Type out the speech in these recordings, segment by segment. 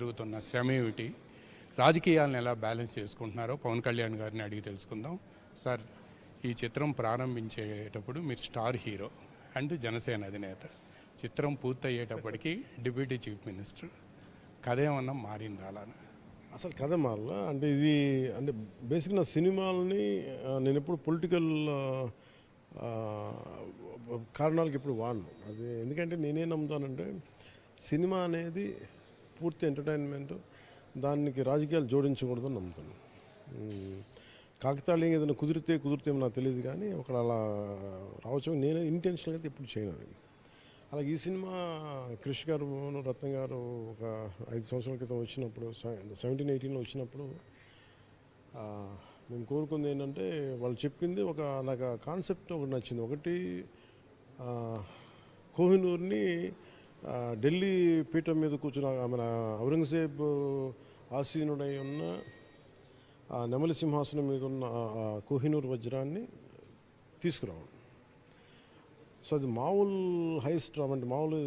జరుగుతున్న శ్రమ ఏమిటి, రాజకీయాలను ఎలా బ్యాలెన్స్ చేసుకుంటున్నారో పవన్ కళ్యాణ్ గారిని అడిగి తెలుసుకుందాం. సార్, ఈ చిత్రం ప్రారంభించేటప్పుడు మీరు స్టార్ హీరో అండ్ జనసేన అధినేత, చిత్రం పూర్తయ్యేటప్పటికి డిప్యూటీ చీఫ్ మినిస్టర్, కథ ఏమన్నా మారిందా? అలా అసలు కథ మారలా. అంటే ఇది అంటే బేసిక్ నా సినిమాలని నేను ఎప్పుడు పొలిటికల్ కారణాలకు ఎప్పుడు వాడను. అది ఎందుకంటే నేనేం నమ్ముతానంటే సినిమా అనేది పూర్తి ఎంటర్టైన్మెంట్, దానికి రాజకీయాలు జోడించకూడదని నమ్ముతాను. కాకతాళీయంగా ఏదైనా కుదిరితే నాకు తెలియదు, కానీ ఒకడు అలా రావచ్చు. నేను ఇంటెన్షనల్గా అయితే ఎప్పుడు చేయను అది. అలాగే ఈ సినిమా క్రిష్ గారు, రత్న గారు ఒక 5 సంవత్సరాల క్రితం వచ్చినప్పుడు, 17-18లో వచ్చినప్పుడు మేము కోరుకుంది ఏంటంటే, వాళ్ళు చెప్పింది నాకు కాన్సెప్ట్ ఒకటి నచ్చింది. ఒకటి, కోహినూర్ని ఢిల్లీ పీఠం మీద కూర్చున్న మన ఔరంగజేబ్ ఆసీనుడై ఉన్న నెమలి సింహాసనం మీద ఉన్న కోహినూర్ వజ్రాన్ని తీసుకురావడం. సో అది మామూలు హైస్ట్ అంటే మామూలు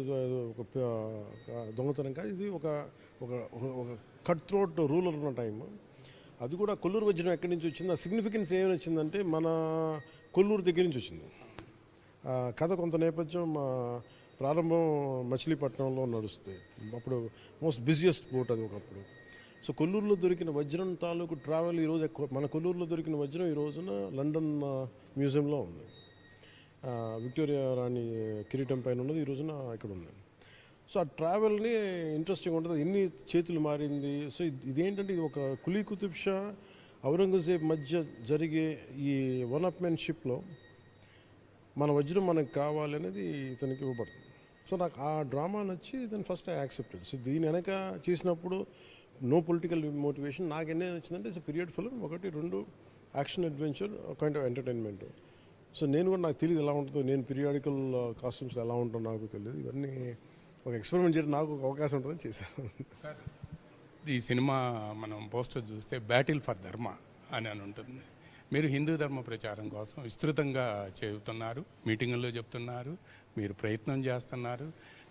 ఒక దొంగతనం కాదు. ఇది ఒక కట్ థ్రోట్ రూలర్ ఉన్న టైం. అది కూడా కొల్లూరు వజ్రం ఎక్కడి నుంచి వచ్చింది, ఆ సిగ్నిఫికెన్స్ ఏమైనా వచ్చిందంటే మన కొల్లూరు దగ్గర నుంచి వచ్చింది. కథ కొంత నేపథ్యం ప్రారంభం మచిలీపట్నంలో నడుస్తుంది. అప్పుడు మోస్ట్ బిజియెస్ట్ పోర్ట్ అది ఒకప్పుడు. సో కొల్లూరులో దొరికిన వజ్రం తాలూకు ట్రావెల్ ఈరోజు మన కొల్లూరులో దొరికిన వజ్రం ఈ రోజున లండన్ మ్యూజియంలో ఉంది. విక్టోరియా రాణి కిరీటం పైన ఉన్నది ఈ రోజున ఇక్కడ ఉంది. సో ఆ ట్రావెల్ని ఇంట్రెస్టింగ్ ఉంటుంది. ఎన్ని చేతులు మారింది. సో ఇదేంటంటే ఇది ఒక కులీ కుతుబ్ షా ఔరంగజేబ్ మధ్య జరిగే ఈ వన్ అప్మెన్షిప్లో మన వజ్రం మనకు కావాలనేది ఇతనికి ఇవ్వబడుతుంది. సో నాకు ఆ డ్రామా నచ్చి దాన్ని ఫస్ట్ ఐ యాక్సెప్టెడ్. సో దీని వెనక చేసినప్పుడు నో పొలిటికల్ మోటివేషన్. నాకు ఎన్ని వచ్చిందంటే it's period film. 1, 2 action adventure, kind of entertainment. So నేను కూడా నాకు తెలియదు ఎలా ఉంటుందో, నేను పీరియాడికల్ కాస్ట్యూమ్స్ ఎలా ఉంటుందో నాకు తెలియదు. ఇవన్నీ ఒక ఎక్స్పెరిమెంట్ చేయడం నాకు ఒక అవకాశం ఉంటుందని చేశాను. సార్, ఈ సినిమా మనం పోస్టర్ చూస్తే బ్యాటిల్ ఫర్ ధర్మ అని ఉంటుంది. మీరు హిందూ ధర్మ ప్రచారం కోసం విస్తృతంగా చెబుతున్నారు, మీటింగుల్లో చెప్తున్నారు, మీరు ప్రయత్నం చేస్తున్నారు.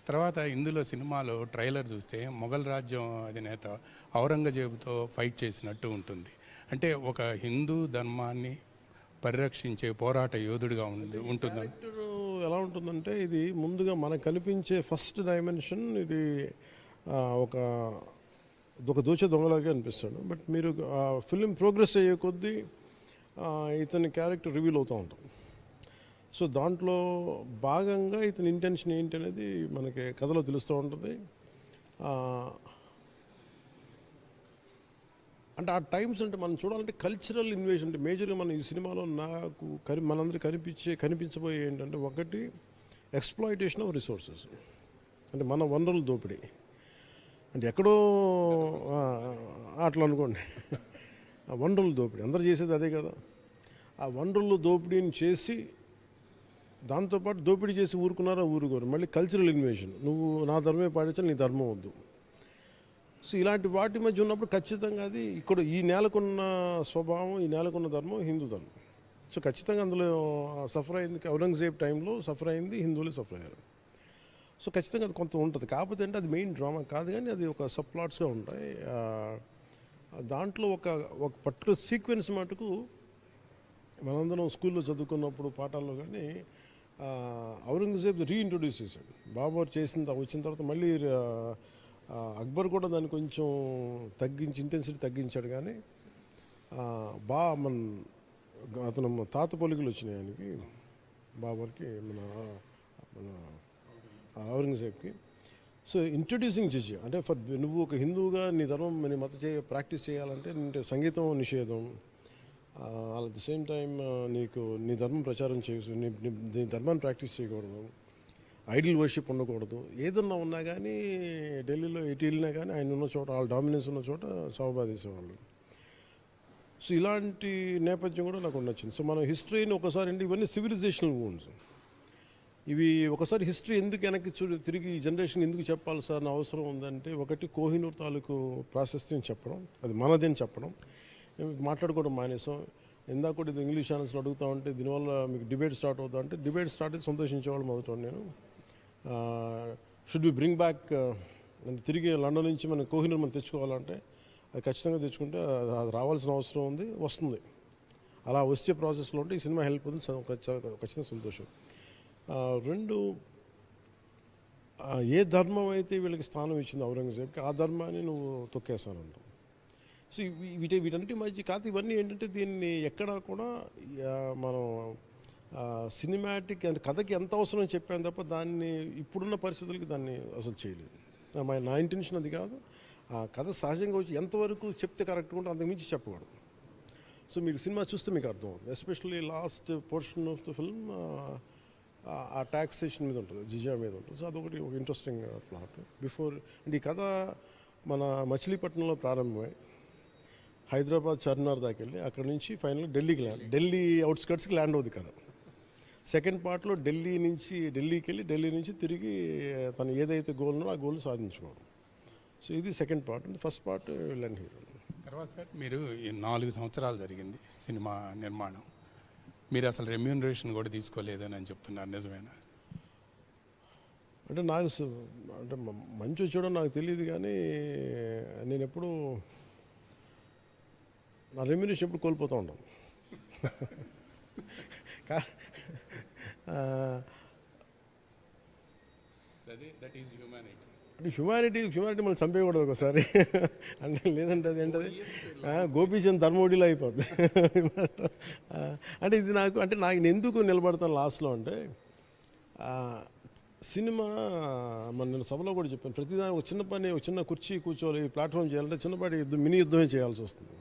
తర్వాత ఇందులో సినిమాలో ట్రైలర్ చూస్తే మొఘల్ రాజ్యం అధినేత ఔరంగజేబుతో ఫైట్ చేసినట్టు ఉంటుంది. అంటే ఒక హిందూ ధర్మాన్ని పరిరక్షించే పోరాట యోధుడిగా ఉంటుంది. ఎలా ఉంటుందంటే ఇది ముందుగా మనకు కనిపించే ఫస్ట్ డైమెన్షన్. ఇది ఒక దోచే దొంగలాగే అనిపిస్తాడు. బట్ మీరు ఫిలిం ప్రోగ్రెస్ అయ్యే కొద్దీ ఇతని క్యారెక్టర్ రివీల్ అవుతూ ఉంటాం. సో దాంట్లో భాగంగా ఇతని ఇంటెన్షన్ ఏంటి అనేది మనకి కథలో తెలుస్తూ ఉంటుంది. అంటే ఆ టైమ్స్ అంటే మనం చూడాలంటే కల్చరల్ ఇన్వేషన్ అంటే మేజర్గా మనం ఈ సినిమాలో నాకు మనందరికీ కనిపించబోయే ఏంటంటే, ఒకటి ఎక్స్ప్లాయిటేషన్ ఆఫ్ రిసోర్సెస్. అంటే మన వనరుల దోపిడీ. అంటే ఎక్కడో అట్లా అనుకోండి, ఆ వనరుల దోపిడీ అందరూ చేసేది అదే కదా. ఆ వనరుల దోపిడీని చేసి దాంతోపాటు దోపిడీ చేసి ఊరుకున్నారా ఊరుకోరు. మళ్ళీ కల్చరల్ ఇన్వేషన్, నువ్వు నా ధర్మే పాటించాలి, నీ ధర్మం వద్దు. సో ఇలాంటి వాటి మధ్య ఉన్నప్పుడు ఖచ్చితంగా అది ఇక్కడ ఈ నేలకున్న స్వభావం, ఈ నేలకున్న ధర్మం హిందూ ధర్మం. సో ఖచ్చితంగా అందులో సఫర్ అయింది. ఔరంగజేబ్ టైంలో సఫర్ అయింది, హిందువులే సఫర్ అయ్యారు. సో ఖచ్చితంగా అది కొంత ఉంటుంది. కాకపోతే అంటే అది మెయిన్ డ్రామా కాదు, కానీ అది ఒక సబ్ ప్లాట్స్గా ఉంటాయి. దాంట్లో ఒక పర్టికులర్ సీక్వెన్స్ మటుకు మనందరం స్కూల్లో చదువుకున్నప్పుడు పాఠాల్లో కానీ ఔరంగజేబ్ రీఇంట్రొడ్యూస్ చేశాడు. బాబర్ వచ్చిన తర్వాత మళ్ళీ అక్బర్ కూడా దాన్ని కొంచెం ఇంటెన్సిటీ తగ్గించాడు. కానీ అతను తాత పొలికలు వచ్చినాయి ఆయనకి, బాబర్కి, మన ఔరంగజేబ్కి. సో ఇంట్రడ్యూసింగ్ జడ్జి అంటే నువ్వు ఒక హిందువుగా నీ ధర్మం నీ ప్రాక్టీస్ చేయాలంటే సంగీతం నిషేధం, అట్ ద సేమ్ టైం నీకు నీ ధర్మం ప్రచారం చేసి నీ ధర్మాన్ని ప్రాక్టీస్ చేయకూడదు, ఐడిల్ వర్షిప్ ఉండకూడదు. ఏదన్నా ఉన్నా కానీ ఢిల్లీలో ఎటు వెళ్ళినా కానీ ఆయన ఉన్న చోట, వాళ్ళ డామినెన్స్ ఉన్న చోట సాగుబాదేసేవాళ్ళు. సో ఇలాంటి నేపథ్యం కూడా నాకు నచ్చింది. సో మన హిస్టరీని ఒకసారి అంటే ఇవన్నీ సివిలైజేషనల్ వూండ్స్. ఇవి ఒకసారి హిస్టరీ ఎందుకు వెనక్కి తిరిగి జనరేషన్ ఎందుకు చెప్పాలి సార్ అని అవసరం ఉందంటే, ఒకటి కోహినూర్ తాలూకు ప్రాశస్త్యం చెప్పడం, అది మనదేని చెప్పడం. మాట్లాడుకోవడం మానేసాం. ఇందాక కూడా ఇది ఇంగ్లీష్ ఛానల్స్లో అడుగుతూ ఉంటే దీనివల్ల మీకు డిబేట్ స్టార్ట్ అవుతా అంటే, డిబేట్ స్టార్ట్ అయితే సంతోషించేవాళ్ళు మొదట. నేను షుడ్ బి బ్రింగ్ బ్యాక్ అంటే తిరిగి లండన్ నుంచి మనం కోహినూర్ మనం తెచ్చుకోవాలంటే అది ఖచ్చితంగా తెచ్చుకుంటే అది రావాల్సిన అవసరం ఉంది, వస్తుంది. అలా వచ్చే ప్రాసెస్లో ఉంటే ఈ సినిమా హెల్ప్ అవుతుంది, ఖచ్చితంగా సంతోషం. రెండు, ఏ ధర్మం అయితే వీళ్ళకి స్థానం ఇచ్చింది ఔరంగజేబ్కి, ఆ ధర్మాన్ని నువ్వు తొక్కేస్తానంటావు. సో వీటన్నిటి మధ్య కాదు ఇవన్నీ ఏంటంటే దీన్ని ఎక్కడా కూడా మనం సినిమాటిక్ అంటే కథకి ఎంత అవసరం చెప్పాను తప్ప దాన్ని ఇప్పుడున్న పరిస్థితులకి దాన్ని అసలు చేయలేదు. నా ఇంటెన్షన్ అది కాదు. ఆ కథ సహజంగా వచ్చి ఎంతవరకు చెప్తే కరెక్ట్గా ఉంటే అంతకుమించి చెప్పకూడదు. సో మీకు సినిమా చూస్తే మీకు అర్థం అవుతుంది. Especially last portion of the film ఆ టాక్సేషన్ మీద ఉంటుంది, జిజా మీద ఉంటుంది. సో అదొకటి ఒక ఇంట్రెస్టింగ్ ప్లాట్. బిఫోర్ అంటే ఈ కథ మన మచిలీపట్నంలో ప్రారంభమై హైదరాబాద్ చార్మినార్ దాకా వెళ్ళి అక్కడ నుంచి ఫైనల్ ఢిల్లీకి ఢిల్లీ అవుట్స్కట్స్కి ల్యాండ్ అవుతుంది కదా. సెకండ్ పార్ట్లో ఢిల్లీకి వెళ్ళి ఢిల్లీ నుంచి తిరిగి తను ఏదైతే గోల్ ఉన్నో ఆ గోల్ సాధించుకోవడం. సో ఇది second part. First part villain hero. తర్వాత సార్ మీరు 4 సంవత్సరాలు జరిగింది సినిమా నిర్మాణం, మీరు అసలు రెమ్యూనరేషన్ కూడా తీసుకోలేదని అని చెప్తున్నారు, నిజమేనా? అంటే నాకు అంటే మంచి వచ్చాడో నాకు తెలియదు, కానీ నేను ఎప్పుడు నా రెమ్యూనరేషన్ ఎప్పుడు కోల్పోతూ ఉంటాను. అంటే హ్యుమానిటీ మనం చంపేయకూడదు ఒకసారి. అంటే లేదంటే అది ఏంటది గోపీచంద్ ధర్మోడిలో అయిపోద్ది. అంటే ఇది నాకు నేను ఎందుకు నిలబడతాను లాస్ట్లో అంటే సినిమా నేను సభలో కూడా చెప్పాను, ప్రతిదాని ఒక చిన్న పని, ఒక చిన్న కుర్చీ కూర్చోవాలి, ప్లాట్ఫామ్ చేయాలంటే చిన్నపాటి మినీ యుద్ధమే చేయాల్సి వస్తుంది.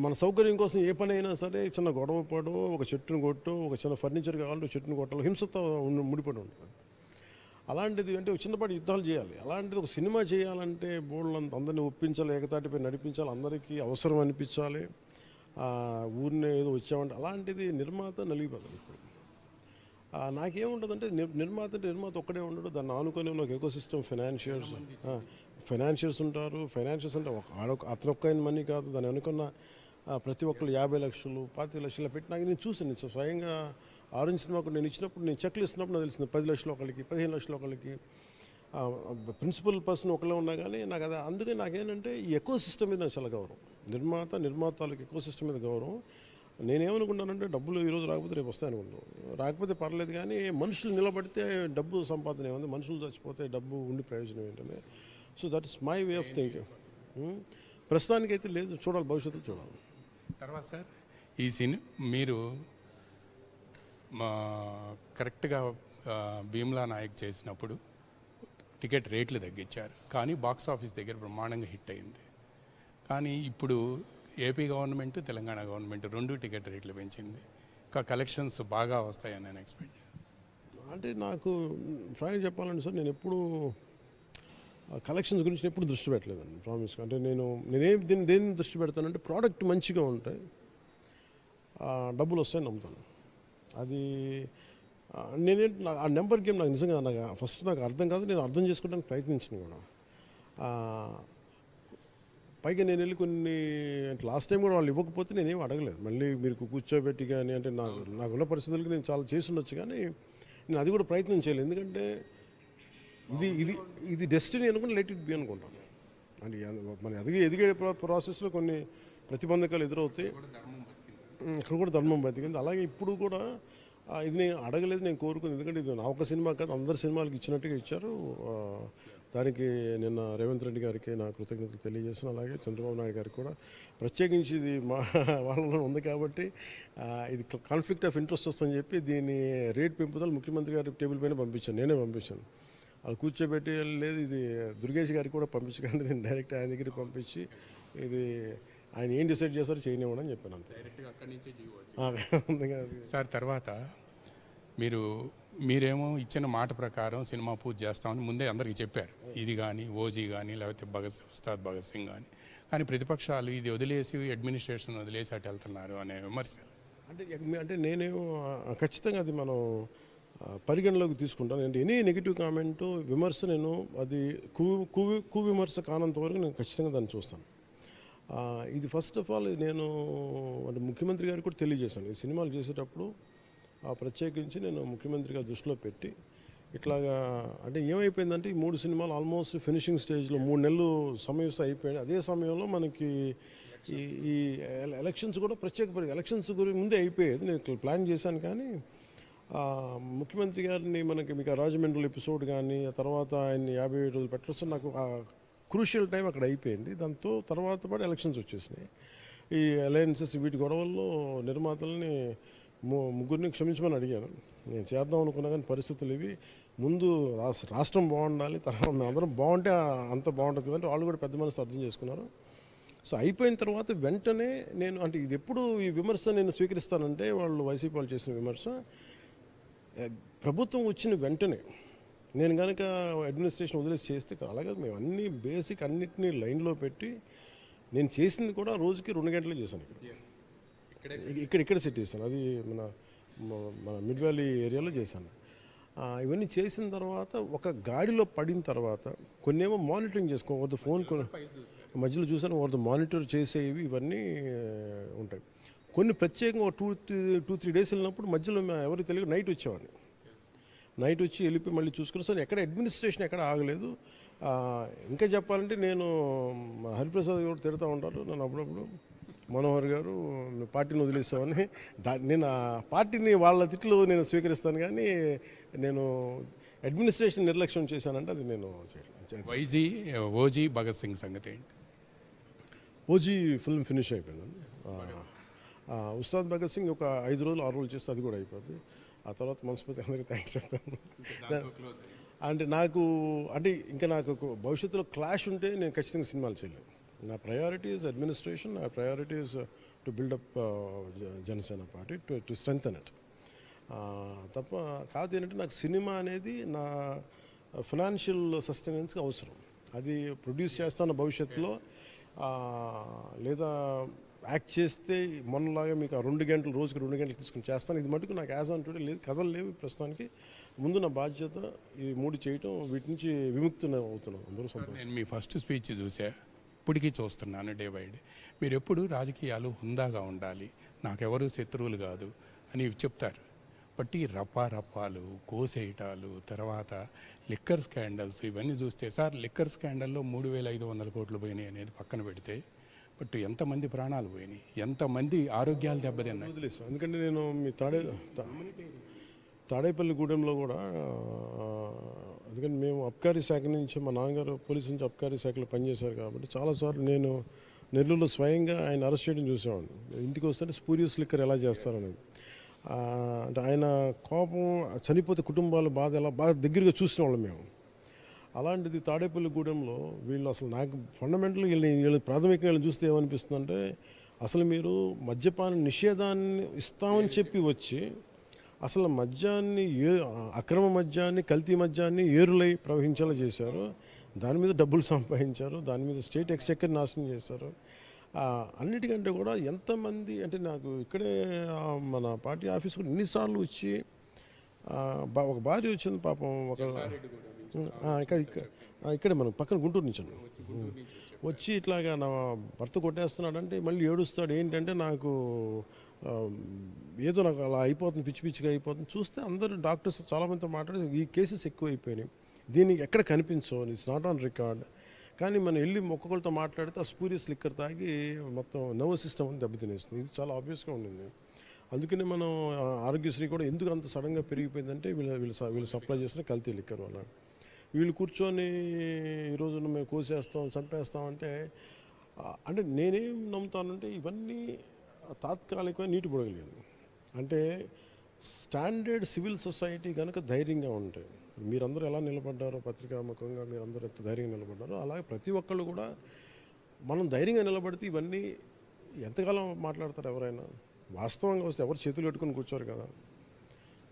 మన సౌకర్యం కోసం ఏ పని అయినా సరే చిన్న గొడవ పడు, ఒక చెట్టును కొట్టు, ఒక చిన్న ఫర్నిచర్ కావాలంటే చెట్టును కొట్టాలి, హింసతో ముడిపడి ఉంటుంది. అలాంటిది అంటే ఒక చిన్నపాటి యుద్ధాలు చేయాలి. అలాంటిది ఒక సినిమా చేయాలంటే బోర్డులంత అందరినీ ఒప్పించాలి, ఏకతాటిపై నడిపించాలి, అందరికీ అవసరం అనిపించాలి, ఊరినే ఏదో వచ్చామంటే అలాంటిది నిర్మాత నలిగిపోతుంది. ఇప్పుడు నాకేముంటుందంటే నిర్మాత ఒక్కడే ఉండడు, దాన్ని ఆనుకొని ఒక ఎకో సిస్టమ్ ఫైనాన్షియర్స్ ఉంటారు. ఫైనాన్షియర్స్ అంటే అతను ఒక్క మనీ కాదు, దాన్ని అనుకున్న ప్రతి ఒక్కరు 50 లక్షలు 25 లక్షలు పెట్టి నేను చూసాను. స్వయంగా ఆరెంజ్ సినిమాకు నేను ఇచ్చినప్పుడు, నేను చెక్లు ఇస్తున్నప్పుడు నాకు తెలిసింది 10 లక్షలు ఒకరికి, 15 లక్షలు ఒకరికి, ప్రిన్సిపల్ పర్సన్ ఒకళ్ళే ఉన్నా కానీ నాకు అది. అందుకే నాకేంటంటే ఈ ఎకో సిస్టమ్ మీద నాకు చాలా గౌరవం, నిర్మాతలకు ఎకో సిస్టమ్ మీద గౌరవం. నేనేమనుకుంటానంటే డబ్బులు ఈరోజు రాకపోతే రేపు వస్తాయి అనుకుంటాను, రాకపోతే పర్లేదు, కానీ మనుషులు నిలబడితే డబ్బు సంపాదన ఏముంది, మనుషులు చచ్చిపోతే డబ్బు ఉండి ప్రయోజనం ఏంటనే. So that is my way of thinking. ప్రస్తుతానికైతే లేదు, చూడాలి, భవిష్యత్తులో చూడాలి. తర్వాత సార్ ఈ మీరు కరెక్ట్గా భీమ్లా నాయక్ చేసినప్పుడు టికెట్ రేట్లు తగ్గించారు, కానీ బాక్స్ ఆఫీస్ దగ్గర బ్రహ్మాండంగా హిట్ అయింది. కానీ ఇప్పుడు AP government, Telangana government 2 ticket రేట్లు పెంచింది, ఇంకా కలెక్షన్స్ బాగా వస్తాయని నేను ఎక్స్పెక్ట్. అంటే నాకు ఫ్రాంక్గా చెప్పాలంటే సార్, నేను ఎప్పుడు కలెక్షన్స్ గురించి ఎప్పుడు దృష్టి పెట్టలేదండి, ప్రామిస్. అంటే దేని దృష్టి పెడతానంటే ప్రోడక్ట్ మంచిగా ఉంటాయి, డబ్బులు వస్తాయని నమ్ముతాను. అది ఆ నెంబర్ గేమ్ నాకు నిజంగా ఫస్ట్ నాకు అర్థం కాదు, నేను అర్థం చేసుకోవడానికి ప్రయత్నించాను కూడా. పైగా నేను వెళ్ళి కొన్ని లాస్ట్ టైం కూడా వాళ్ళు ఇవ్వకపోతే నేనేం అడగలేదు, మళ్ళీ మీరు కూర్చోబెట్టి కానీ, అంటే నాకున్న పరిస్థితులకి నేను చాలా చేసి ఉండొచ్చు, కానీ నేను అది కూడా ప్రయత్నం చేయలేదు. ఎందుకంటే ఇది డెస్టినీ అనుకుని లెట్ ఇట్ బి అనుకుంటాను. అంటే మన ఎదిగే ప్రాసెస్లో కొన్ని ప్రతిబంధకాలు ఎదురవుతాయి, ఇక్కడ కూడా ధర్మం బతికింది. అలాగే ఇప్పుడు కూడా ఇది నేను అడగలేదు, నేను కోరుకుంది. ఎందుకంటే ఇది నా ఒక సినిమా కాదు, అందరి సినిమాలకు ఇచ్చినట్టుగా ఇచ్చారు. దానికి నిన్న రేవంత్ రెడ్డి గారికి నా కృతజ్ఞతలు తెలియజేసిన, అలాగే చంద్రబాబు నాయుడు గారికి కూడా ప్రత్యేకించి ఇది మా వాళ్ళలో ఉంది కాబట్టి ఇది కాన్ఫ్లిక్ట్ ఆఫ్ ఇంట్రెస్ట్ వస్తుందని చెప్పి దీని రేట్ పెంపుదల ముఖ్యమంత్రి గారి టేబుల్ పైన పంపించాను, నేనే పంపించాను. వాళ్ళు కూర్చోబెట్టి లేదు, ఇది దుర్గేష్ గారికి కూడా పంపించకండి, దీన్ని డైరెక్ట్ ఆయన దగ్గరికి పంపించి ఇది ఆయన ఏం డిసైడ్ చేస్తారో చేయనివ్వడం అని చెప్పాను, అంతే. సార్ తర్వాత మీరేమో ఇచ్చిన మాట ప్రకారం సినిమా పూర్తి చేస్తామని ముందే అందరికీ చెప్పారు, ఇది కానీ ఓజీ కానీ లేకపోతే ఉస్తాద్ భగత్ సింగ్ కానీ ప్రతిపక్షాలు ఇది వదిలేసి అడ్మినిస్ట్రేషన్ వదిలేసి అటు వెళ్తున్నారు అనే విమర్శలు. అంటే నేనేమో ఖచ్చితంగా అది మనం పరిగణలోకి తీసుకుంటాను. అంటే ఎనీ నెగిటివ్ కామెంటు, విమర్శ నేను అది విమర్శ కానంత వరకు నేను ఖచ్చితంగా దాన్ని చూస్తాను. ఇది ఫస్ట్ ఆఫ్ ఆల్ నేను అంటే ముఖ్యమంత్రి గారికి కూడా తెలియజేశాను, ఈ సినిమాలు చేసేటప్పుడు ప్రత్యేకించి నేను ముఖ్యమంత్రి గారి దృష్టిలో పెట్టి ఇట్లాగా అంటే ఏమైపోయిందంటే ఈ 3 సినిమాలు ఆల్మోస్ట్ ఫినిషింగ్ స్టేజ్లో 3 నెలలు సమయం అయిపోయాయి. అదే సమయంలో మనకి ఈ ఈ ఎలక్షన్స్ కూడా ఎలక్షన్స్ గురించి ముందే అయిపోయేది. నేను ప్లాన్ చేశాను కానీ ముఖ్యమంత్రి గారిని మనకి మీకు ఆ రాజమండ్రి ఎపిసోడ్ కానీ ఆ తర్వాత ఆయన్ని 57 రోజులు పెట్టడం నాకు క్రూషియల్ టైం అక్కడ అయిపోయింది. దాంతో తర్వాత పాటు ఎలక్షన్స్ వచ్చేసినాయి. ఈ అలయన్సెస్ వీటి గొడవల్లో నిర్మాతల్ని ముగ్గురిని క్షమించమని అడిగాను. నేను చేద్దాం అనుకున్నా కానీ పరిస్థితులు ఇవి. ముందు రాష్ట్రం బాగుండాలి, తర్వాత మేము అందరం బాగుంటే అంత బాగుంటుంది అంటే వాళ్ళు కూడా పెద్ద మనసు అర్థం చేసుకున్నారు. సో అయిపోయిన తర్వాత వెంటనే నేను అంటే ఇది ఎప్పుడు ఈ విమర్శ నేను స్వీకరిస్తానంటే వాళ్ళు వైసీపీ వాళ్ళు చేసిన విమర్శ ప్రభుత్వం వచ్చిన వెంటనే నేను కనుక అడ్మినిస్ట్రేషన్ వదిలేసి చేస్తే అలాగే మేము అన్ని బేసిక్ అన్నిటినీ లైన్లో పెట్టి నేను చేసింది కూడా రోజుకి 2 గంటలు చేశాను. ఇక్కడ సెట్ చేశాను. అది మన మిడ్ వ్యాలీ ఏరియాలో చేశాను. ఇవన్నీ చేసిన తర్వాత ఒక గాడిలో పడిన తర్వాత కొన్నేమో మానిటరింగ్ చేసుకోవద్దు. ఫోన్ మధ్యలో చూసాను వాళ్ళతో మానిటర్ చేసేవి ఇవన్నీ ఉంటాయి. కొన్ని ప్రత్యేకంగా 2-3 డేస్ వెళ్ళినప్పుడు మధ్యలో ఎవరికి తెలియదు నైట్ వచ్చేవాడిని. నైట్ వచ్చి వెళ్ళిపోయి మళ్ళీ చూసుకుని సార్ ఎక్కడ అడ్మినిస్ట్రేషన్ ఎక్కడ ఆగలేదు. ఇంకా చెప్పాలంటే నేను హరిప్రసాద్ గారు తిడుతూ ఉంటారు నన్ను అప్పుడప్పుడు, మనోహర్ గారు పార్టీని వదిలేసామని. నేను ఆ పార్టీని వాళ్ళ తిట్లు నేను స్వీకరిస్తాను కానీ నేను అడ్మినిస్ట్రేషన్ నిర్లక్ష్యం చేశానంటే అది నేను ఓజీ భగత్ సింగ్ సంగతి ఏంటి? ఓజీ ఫిల్మ్ ఫినిష్ అయిపోయిందండి. ఉస్తాద్ భగత్ సింగ్ ఒక 5 రోజులు 6 రోజులు చేస్తే అది కూడా అయిపోద్ది. ఆ తర్వాత మనస్ఫూర్తి అందరికీ థ్యాంక్స్ చెప్తాను. అంటే నాకు భవిష్యత్తులో క్లాష్ ఉంటే నేను ఖచ్చితంగా సినిమాలు చేయలేను. నా ప్రయారిటీ ఈజ్ అడ్మినిస్ట్రేషన్, నా priority is to buildup Janasena party to strengthen it. తప్ప కాదు ఏంటంటే నాకు సినిమా అనేది నా ఫైనాన్షియల్ సస్టెనెన్స్కి అవసరం. అది ప్రొడ్యూస్ చేస్తాను భవిష్యత్తులో, లేదా యాక్ట్ చేస్తే మొన్నలాగా మీకు 2 గంటలు రోజుకి 2 గంటలు తీసుకుని చేస్తాను. ఇది మటుకు నాకు యాజ్ ఆన్ టుడే లేదు, కథలు లేవు ప్రస్తుతానికి. ముందు నా బాధ్యత ఈ 3 చేయటం, వీటి నుంచి విముక్తి అవుతున్నాం అందరూ సంతోషం. నేను మీ ఫస్ట్ స్పీచ్ చూసా, ఇప్పటికీ చూస్తున్నాను డే బై డే. మీరు ఎప్పుడు రాజకీయాలు హుందాగా ఉండాలి, నాకెవరు శత్రువులు కాదు అని చెప్తారు. బట్ ఈ రప్పాలు కోసేయటాలు, తర్వాత లిక్కర్ స్కాండల్స్ ఇవన్నీ చూస్తే సార్ లిక్కర్ స్కాండల్లో 3,500 కోట్లు పోయినాయి అనేది పక్కన పెడితే, బట్ ఎంతమంది ప్రాణాలు పోయినాయి, ఎంతమంది ఆరోగ్యాలు దెబ్బతిన్నాయి. వదిలేసాను ఎందుకంటే నేను మీ తాడేపల్లిగూడెంలో కూడా ఎందుకంటే మేము అబ్కారీ శాఖ నుంచి మా నాన్నగారు పోలీసు నుంచి అబ్కారీ శాఖలో పనిచేశారు కాబట్టి చాలాసార్లు నేను నెల్లూరులో స్వయంగా ఆయన అరెస్ట్ చేయడం చూసేవాడిని. ఇంటికి వస్తే స్పూరియస్ లిక్కర్ ఎలా చేస్తారనేది. అంటే ఆయన కోపం చనిపోతే కుటుంబాల బాధ ఎలా బాగా దగ్గరగా చూసిన వాళ్ళం మేము. అలాంటిది తాడేపల్లిగూడెంలో వీళ్ళు అసలు నాకు ఫండమెంటల్గా వీళ్ళు ప్రాథమికంగా వీళ్ళు చూస్తే ఏమనిపిస్తుందంటే అసలు మీరు మద్యపాన నిషేధాన్ని ఇస్తామని చెప్పి వచ్చి అసలు మద్యాన్ని అక్రమ మద్యాన్ని కల్తీ మద్యాన్ని ఏరులై ప్రవహించేలా చేశారు. దాని మీద డబ్బులు సంపాదించారు, దాని మీద స్టేట్ ఎక్స్చెక్కర్ నాశనం చేశారు. అన్నిటికంటే కూడా ఎంతమంది అంటే నాకు ఇక్కడే మన పార్టీ ఆఫీస్ కూడా ఎన్నిసార్లు వచ్చి ఒక భార్య వచ్చింది పాపం, ఒక ఇక్కడే మనం పక్కన గుంటూరు నుంచి వచ్చి ఇట్లాగా నా భర్త కొట్టేస్తున్నాడంటే మళ్ళీ ఏడుస్తాడు. ఏంటంటే నాకు ఏదో నాకు అలా అయిపోతుంది, పిచ్చిగా అయిపోతుంది. చూస్తే అందరూ డాక్టర్స్ చాలామందితో మాట్లాడి ఈ కేసెస్ ఎక్కువ అయిపోయినాయి, దీనికి ఎక్కడ కనిపించవు, ఇట్స్ నాట్ ఆన్ రికార్డ్. కానీ మనం వెళ్ళి ఒక్కొక్కరితో మాట్లాడితే ఆ స్పూరియస్ లిక్కర్ తాగి మొత్తం నర్వస్ సిస్టమ్ అని దెబ్బతినేస్తుంది. ఇది చాలా ఆబ్వియస్గా ఉండింది. అందుకని మనం ఆరోగ్యశ్రీ కూడా ఎందుకు అంత సడన్గా పెరిగిపోయిందంటే వీళ్ళు సప్లై చేసిన కల్తీ లిక్కర్ వల్ల. వీళ్ళు కూర్చొని ఈరోజు మేము కోసేస్తాం చంపేస్తామంటే అంటే నేనేం నమ్ముతానంటే ఇవన్నీ తాత్కాలికమైన నీటి పొడగలేదు. అంటే స్టాండర్డ్ సివిల్ సొసైటీ కనుక ధైర్యంగా ఉంటాయి. మీరందరూ ఎలా నిలబడ్డారో పత్రికాముఖంగా మీరందరూ ఎంత ధైర్యంగా నిలబడ్డారో అలాగే ప్రతి ఒక్కళ్ళు కూడా మనం ధైర్యంగా నిలబడితే ఇవన్నీ ఎంతకాలం మాట్లాడతారు ఎవరైనా. వాస్తవంగా వస్తే ఎవరు చేతులు పెట్టుకుని కూర్చోరు కదా.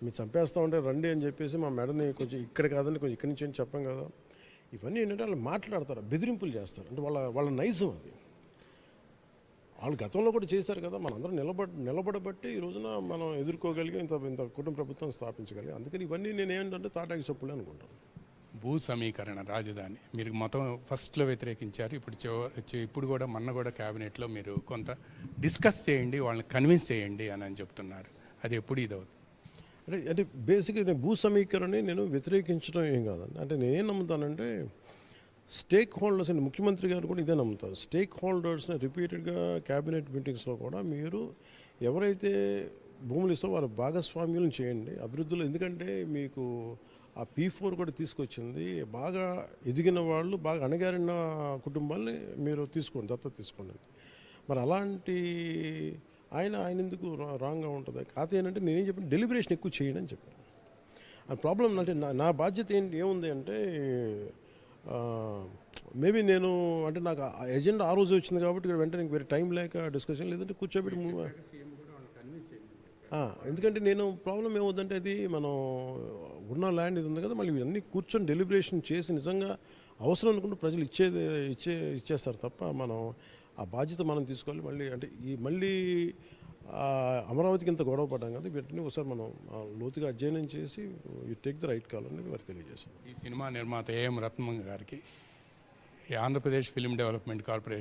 మీరు చంపేస్తామంటే రండి అని చెప్పేసి మా మెడని కొంచెం ఇక్కడ కాదని కొంచెం ఇక్కడి నుంచి అని చెప్పాం కదా. ఇవన్నీ ఏంటంటే వాళ్ళు మాట్లాడతారు, బెదిరింపులు చేస్తారు. అంటే వాళ్ళ నైజం అది. వాళ్ళు గతంలో కూడా చేశారు కదా. మనందరం నిలబడబట్టి ఈ రోజున మనం ఎదుర్కోగలిగి ఇంత కుటుంబ ప్రభుత్వం స్థాపించగలిగి. అందుకని ఇవన్నీ నేను ఏంటంటే తాటాకి చెప్పులే అనుకుంటాను. భూ సమీకరణ రాజధాని మీరు మొత్తం ఫస్ట్లో వ్యతిరేకించారు. ఇప్పుడు కూడా మొన్న కూడా క్యాబినెట్లో మీరు కొంత డిస్కస్ చేయండి, వాళ్ళని కన్విన్స్ చేయండి అని చెప్తున్నారు. అది ఎప్పుడు ఇది అవుతుంది? అంటే బేసిక్గా నేను భూ సమీకరణని నేను వ్యతిరేకించడం ఏం కాదండి. అంటే నేనేం నమ్ముతానంటే స్టేక్ హోల్డర్స్ అని ముఖ్యమంత్రి గారు కూడా ఇదే నమ్ముతారు. స్టేక్ హోల్డర్స్ని రిపీటెడ్గా క్యాబినెట్ మీటింగ్స్లో కూడా మీరు ఎవరైతే భూములు ఇస్తారో వారి భాగస్వామ్యులను చేయండి అభివృద్ధిలో. ఎందుకంటే మీకు ఆ P4 కూడా తీసుకొచ్చింది బాగా ఎదిగిన వాళ్ళు, బాగా అణగారిన కుటుంబాలని మీరు తీసుకోండి, దత్తత తీసుకోండి. మరి అలాంటి ఆయన ఎందుకు రాంగ్గా ఉంటుంది? కాకపోతే ఏంటంటే నేనేం చెప్పాను, డెలిబరేషన్ ఎక్కువ చేయండి అని చెప్పాను. ఆ ప్రాబ్లం అంటే నా బాధ్యత ఏముంది అంటే మేబీ నేను అంటే నాకు ఆ ఎజెండా ఆ రోజు వచ్చింది కాబట్టి ఇక్కడ వెంటనే వేరే టైం లేక డిస్కషన్ లేదంటే కూర్చోబెట్టి ఎందుకంటే నేను ప్రాబ్లం ఏమవుతుందంటే అది మనం ఉన్న ల్యాండ్ ఇది ఉంది కదా, మళ్ళీ ఇవన్నీ కూర్చొని డెలిబరేషన్ చేసి నిజంగా అవసరం అనుకుంటే ప్రజలు ఇచ్చేస్తారు తప్ప మనం ఆ బాధ్యత మనం తీసుకోవాలి. మళ్ళీ అంటే మళ్ళీ అమరావతికి ఇంత గొడవ పడ్డాం కదా, వీటిని ఒకసారి మనం లోతుగా అధ్యయనం చేసి you take the right call అనేది వారికి తెలియజేస్తాం. ఈ సినిమా నిర్మాత ఏఎం రత్నం గారికి ఈ ఆంధ్రప్రదేశ్ ఫిల్మ్ డెవలప్మెంట్ కార్పొరేషన్